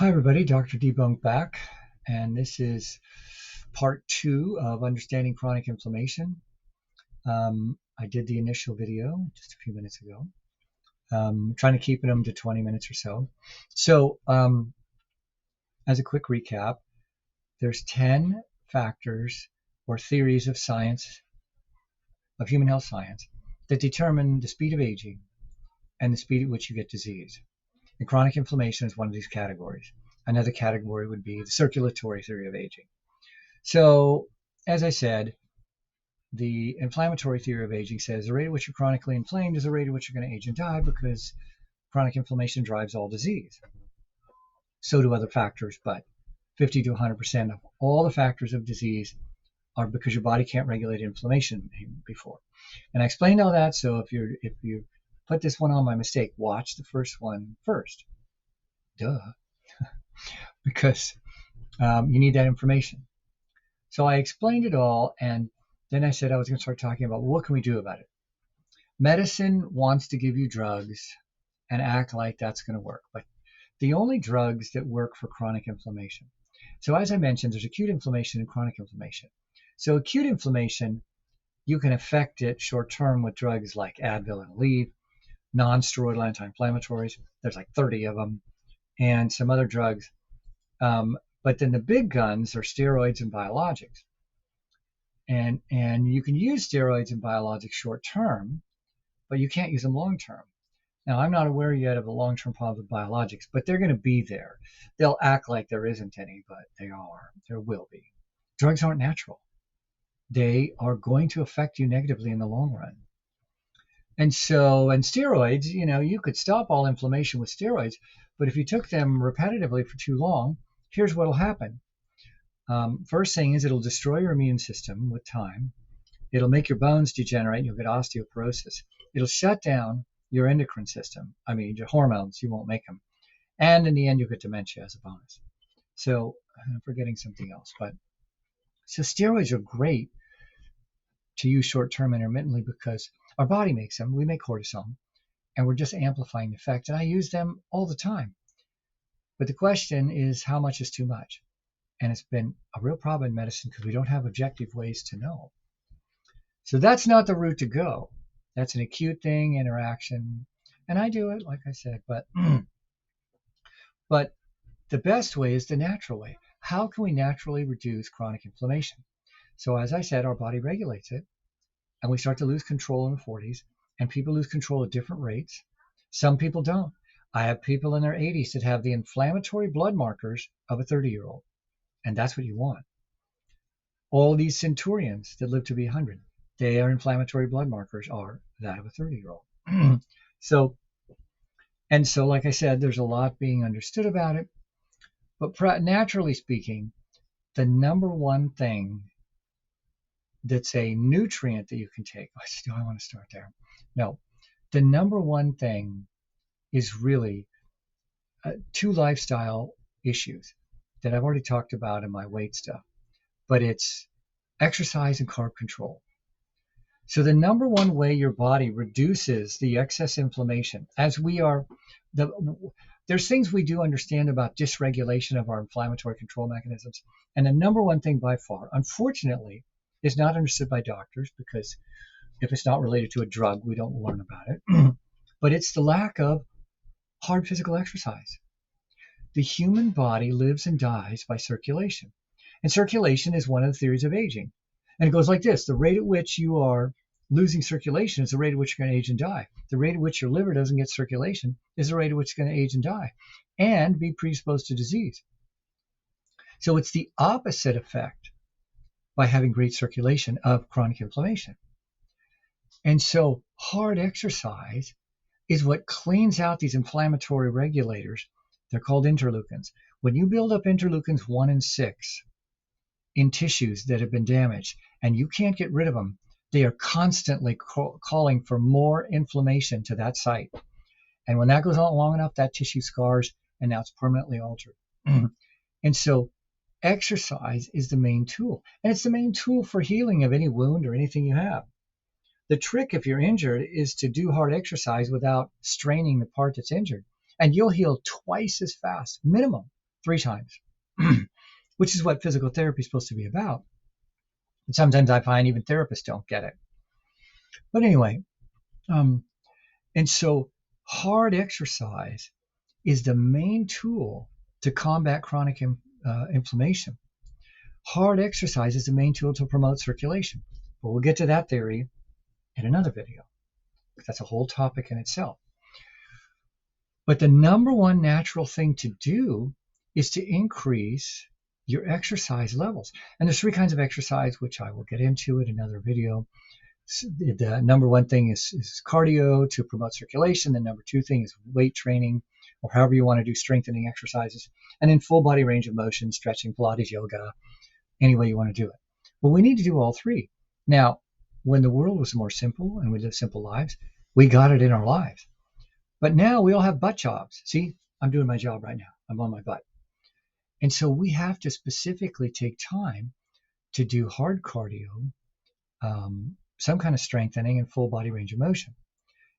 Hi, everybody. Dr. Debunk back, and this is part two of understanding chronic inflammation. I did the initial video just a few minutes ago, trying to keep them to 20 minutes or so. So, as a quick recap, there's 10 factors or theories of science, of human health science, that determine the speed of aging and the speed at which you get disease. And chronic inflammation is one of these categories. Another category would be the circulatory theory of aging. So, as I said, the inflammatory theory of aging says the rate at which you're chronically inflamed is the rate at which you're going to age and die because chronic inflammation drives all disease. So do other factors, but 50 to 100% of all the factors of disease are because your body can't regulate inflammation before. And I explained all that, so if you put this one on by mistake, watch the first one first. Duh. Because you need that information. So I explained it all, and then I said I was going to start talking about what can we do about it. Medicine wants to give you drugs and act like that's going to work, but the only drugs that work for chronic inflammation. So as I mentioned, there's acute inflammation and chronic inflammation. So acute inflammation, you can affect it short term with drugs like Advil and Aleve, non-steroidal anti-inflammatories. There's like 30 of them, and some other drugs. But then the big guns are steroids and biologics. And you can use steroids and biologics short term, but you can't use them long term. Now, I'm not aware yet of the long term problems with biologics, but they're going to be there. They'll act like there isn't any, but they are. There will be. Drugs aren't natural. They are going to affect you negatively in the long run. And steroids, you could stop all inflammation with steroids, but if you took them repetitively for too long, here's what'll happen. First thing is it'll destroy your immune system with time. It'll make your bones degenerate. You'll get osteoporosis. It'll shut down your endocrine system. I mean, your hormones, you won't make them. And in the end, you'll get dementia as a bonus. So I'm forgetting something else. So steroids are great to use short-term intermittently because our body makes them. We make cortisone, and we're just amplifying the effect. And I use them all the time. But the question is, how much is too much? And it's been a real problem in medicine because we don't have objective ways to know. So that's not the route to go. That's an acute thing, interaction. And I do it, like I said, but the best way is the natural way. How can we naturally reduce chronic inflammation? So as I said, our body regulates it, and we start to lose control in the 40s, and people lose control at different rates. Some people don't. I have people in their 80s that have the inflammatory blood markers of a 30-year-old. And that's what you want. All these centurions that live to be 100, their inflammatory blood markers are that of a 30-year-old. So, like I said, there's a lot being understood about it. But naturally speaking, the number one thing that's a nutrient that you can take, do I want to start there? No, the number one thing is really two lifestyle issues that I've already talked about in my weight stuff, but it's exercise and carb control. So the number one way your body reduces the excess inflammation, there's things we do understand about dysregulation of our inflammatory control mechanisms. And the number one thing by far, unfortunately, is not understood by doctors because if it's not related to a drug, we don't learn about it. But it's the lack of hard physical exercise. The human body lives and dies by circulation. And circulation is one of the theories of aging. And it goes like this. The rate at which you are losing circulation is the rate at which you're going to age and die. The rate at which your liver doesn't get circulation is the rate at which you're going to age and die and be predisposed to disease. So it's the opposite effect by having great circulation of chronic inflammation. And so hard exercise is what cleans out these inflammatory regulators. They're called interleukins. When you build up interleukins 1 and 6 in tissues that have been damaged and you can't get rid of them, they are constantly calling for more inflammation to that site. And when that goes on long enough, that tissue scars and now it's permanently altered. And so exercise is the main tool. And it's the main tool for healing of any wound or anything you have. The trick, if you're injured, is to do hard exercise without straining the part that's injured. And you'll heal twice as fast, minimum, 3 times, which is what physical therapy is supposed to be about. And sometimes I find even therapists don't get it. But anyway, and so hard exercise is the main tool to combat chronic inflammation. Hard exercise is the main tool to promote circulation. But we'll get to that theory in another video. That's a whole topic in itself. But the number one natural thing to do is to increase your exercise levels. And there's 3 kinds of exercise, which I will get into in another video. The number one thing is cardio to promote circulation. The number 2 thing is weight training, or however you want to do strengthening exercises. And then full body range of motion, stretching, Pilates, yoga, any way you want to do it. But we need to do all 3. Now, when the world was more simple and we lived simple lives, we got it in our lives. But now we all have butt jobs. See, I'm doing my job right now. I'm on my butt. And so we have to specifically take time to do hard cardio, some kind of strengthening, and full body range of motion.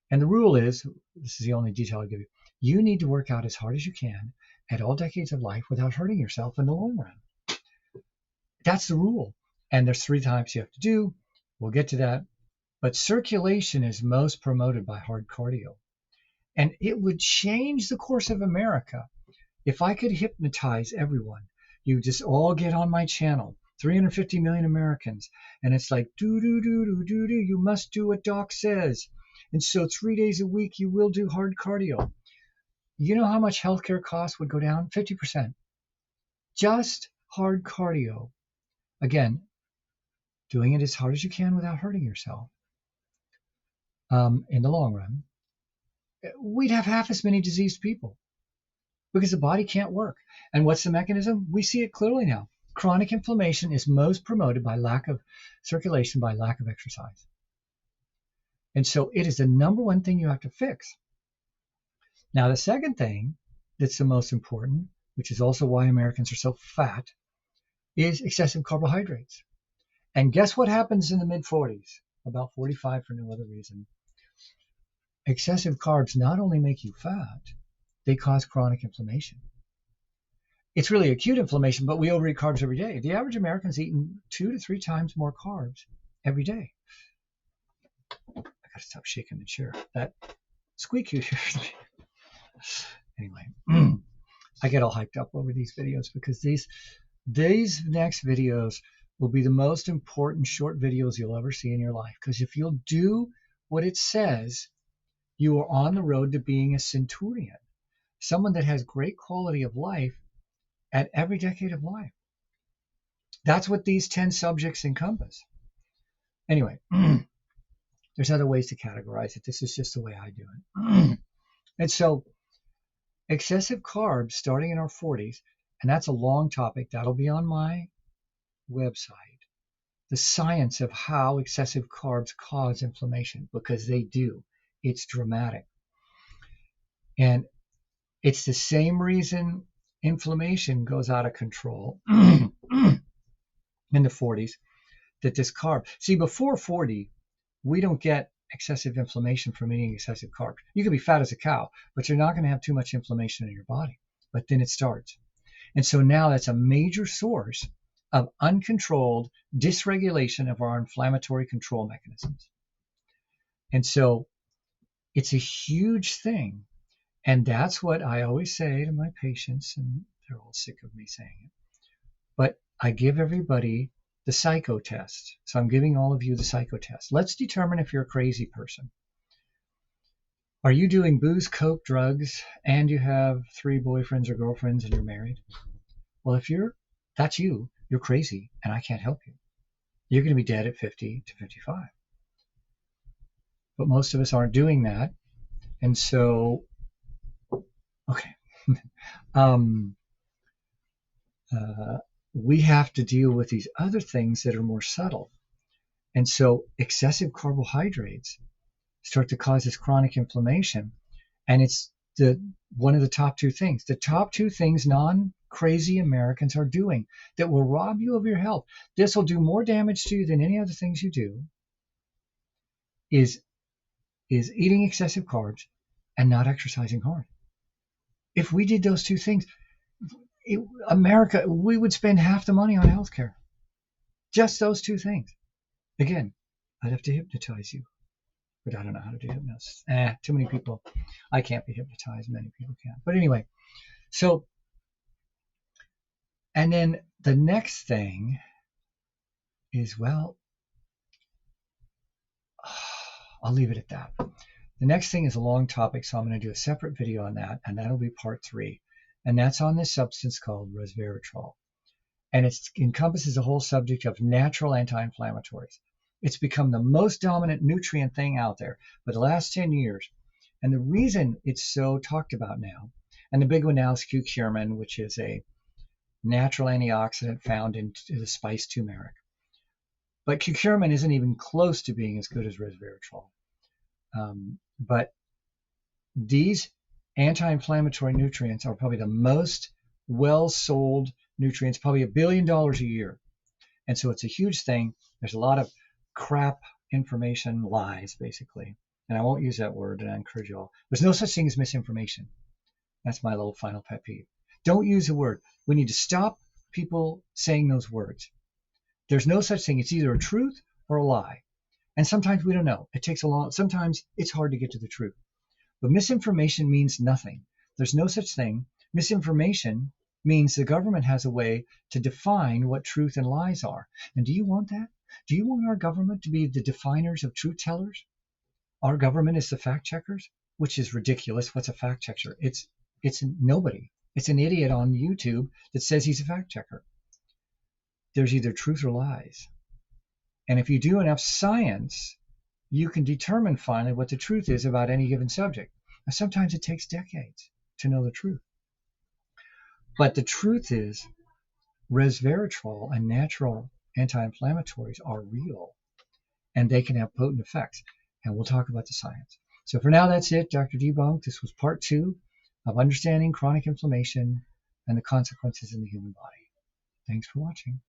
And the rule is, this is the only detail I'll give you, you need to work out as hard as you can at all decades of life without hurting yourself in the long run. That's the rule. And there's 3 types you have to do. We'll get to that. But circulation is most promoted by hard cardio. And it would change the course of America if I could hypnotize everyone. You just all get on my channel, 350 million Americans, and it's like, do, you must do what Doc says. And so 3 days a week, you will do hard cardio. You know how much healthcare costs would go down? 50%. Just hard cardio. Again, doing it as hard as you can without hurting yourself. In the long run, we'd have half as many diseased people because the body can't work. And what's the mechanism? We see it clearly now. Chronic inflammation is most promoted by lack of circulation, by lack of exercise. And so it is the number one thing you have to fix. Now, the second thing that's the most important, which is also why Americans are so fat, is excessive carbohydrates. And guess what happens in the mid-40s? About 45 for no other reason. Excessive carbs not only make you fat, they cause chronic inflammation. It's really acute inflammation, but we overeat carbs every day. The average American's eating 2 to 3 times more carbs every day. I gotta stop shaking the chair. That squeak you hear. Anyway, I get all hyped up over these videos because these next videos will be the most important short videos you'll ever see in your life. Because if you'll do what it says, you are on the road to being a centurion, someone that has great quality of life at every decade of life. That's what these 10 subjects encompass. Anyway, there's other ways to categorize it. This is just the way I do it. And so excessive carbs starting in our 40s, and that's a long topic. That'll be on my website. The science of how excessive carbs cause inflammation, because they do. It's dramatic. And it's the same reason inflammation goes out of control in the 40s, that this carb. See, before 40, we don't get excessive inflammation from eating excessive carbs. You can be fat as a cow, but you're not going to have too much inflammation in your body. But then it starts. And so now that's a major source of uncontrolled dysregulation of our inflammatory control mechanisms. And so it's a huge thing. And that's what I always say to my patients, and they're all sick of me saying it. But I give everybody the psycho test. So I'm giving all of you the psycho test. Let's determine if you're a crazy person. Are you doing booze, coke, drugs, and you have 3 boyfriends or girlfriends and you're married? Well, if that's you, you're crazy, and I can't help you. You're going to be dead at 50 to 55. But most of us aren't doing that. And so, okay. We have to deal with these other things that are more subtle. And so excessive carbohydrates start to cause this chronic inflammation. And it's one of the top 2 things. The top 2 things non-crazy Americans are doing that will rob you of your health. This will do more damage to you than any other things you do, is eating excessive carbs and not exercising hard. If we did those 2 things, America, we would spend half the money on healthcare. Just those two things. Again, I'd have to hypnotize you, but I don't know how to do hypnosis. Too many people. I can't be hypnotized. Many people can't. But anyway, so, and then the next thing is, well, I'll leave it at that. The next thing is a long topic, so I'm going to do a separate video on that, and that'll be part 3. And that's on this substance called resveratrol. And it encompasses the whole subject of natural anti-inflammatories. It's become the most dominant nutrient thing out there for the last 10 years. And the reason it's so talked about now, and the big one now is curcumin, which is a natural antioxidant found in the spice turmeric. But curcumin isn't even close to being as good as resveratrol. But these anti-inflammatory nutrients are probably the most well-sold nutrients, probably $1 billion a year. And so it's a huge thing. There's a lot of crap information, lies, basically. And I won't use that word, and I encourage you all. There's no such thing as misinformation. That's my little final pet peeve. Don't use the word. We need to stop people saying those words. There's no such thing. It's either a truth or a lie. And sometimes we don't know. It takes a long, sometimes it's hard to get to the truth. But misinformation means nothing. There's no such thing. Misinformation means the government has a way to define what truth and lies are. And do you want that? Do you want our government to be the definers of truth tellers? Our government is the fact checkers, which is ridiculous. What's a fact checker? It's nobody. It's an idiot on YouTube that says he's a fact checker. There's either truth or lies. And if you do enough science, you can determine finally what the truth is about any given subject. Now, sometimes it takes decades to know the truth. But the truth is resveratrol and natural anti-inflammatories are real, and they can have potent effects. And we'll talk about the science. So for now, that's it. Dr. Debunk. This was part 2 of understanding chronic inflammation and the consequences in the human body. Thanks for watching.